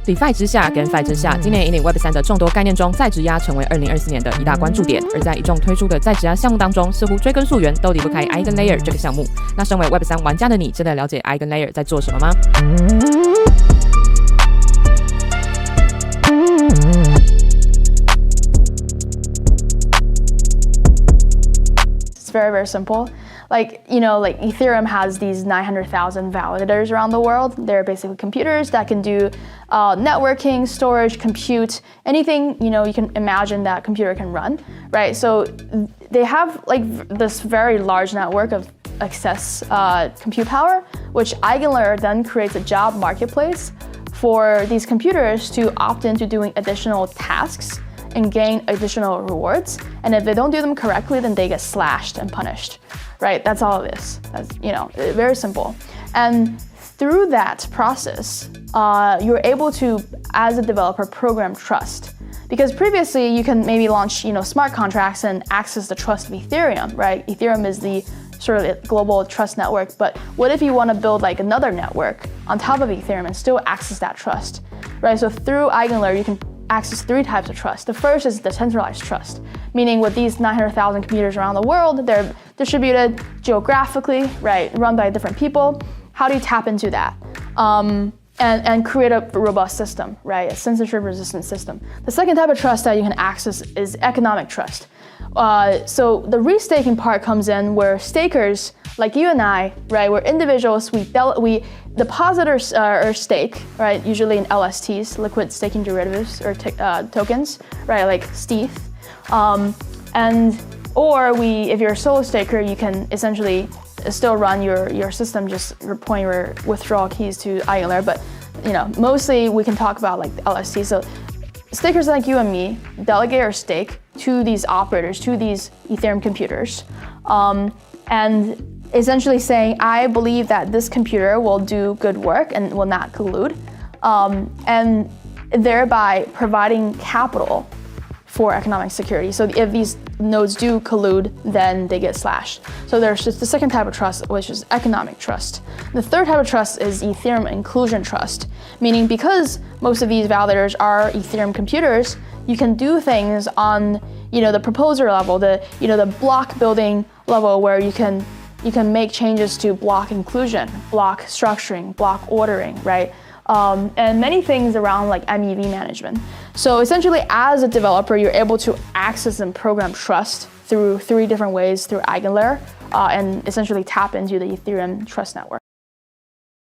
DeFi 之下跟 Fi 之下，今年引领 Web3 的众多概念中，再质押成为2024年的一大关注点。而在一众推出的再质押项目当中，似乎追根溯源都离不开 EigenLayer 这个项目。那身为 Web3 玩家的你，真的了解 EigenLayer 在做什么吗？Very, very simple. Like Ethereum has these 900,000 validators around the world. They're basically computers that can do networking, storage, compute, anything you can imagine that computer can run, right? So they have this very large network of excess compute power, which EigenLayer then creates a job marketplace for these computers to opt into doing additional tasks and gain additional rewards. And if they don't do them correctly, then they get slashed and punished, right? That's all it is. That's, very simple. And through that process, you're able to, as a developer, program trust. Because previously, you can maybe launch, smart contracts and access the trust of Ethereum, right? Ethereum is the sort of global trust network. But what if you want to build another network on top of Ethereum and still access that trust, right? So through EigenLayer, you can access three types of trust. The first is decentralized trust, meaning with these 900,000 computers around the world, they're distributed geographically, right, run by different people. How do you tap into that and create a robust system, right, a censorship-resistant system? The second type of trust that you can access is economic trust. So the restaking part comes in where stakers like you and I, right, we're individuals, we deposit or stake, right, usually in LSTs, liquid staking derivatives or tokens, right, like stETH. If you're a solo staker, you can essentially still run your system, just point your withdrawal keys to EigenLayer. But mostly we can talk about the LST. So stakers like you and me delegate or stake to these operators, to these Ethereum computers, and essentially saying, I believe that this computer will do good work and will not collude, and thereby providing capital for economic security. So if these nodes do collude, then they get slashed. So there's just the second type of trust, which is economic trust. The third type of trust is Ethereum inclusion trust, meaning because most of these validators are Ethereum computers, you can do things on the proposer level, the block building level, where you can make changes to block inclusion, block structuring, block ordering, right? And many things around MEV management. So essentially, as a developer, you're able to access and program trust through three different ways through EigenLayer, and essentially tap into the Ethereum trust network.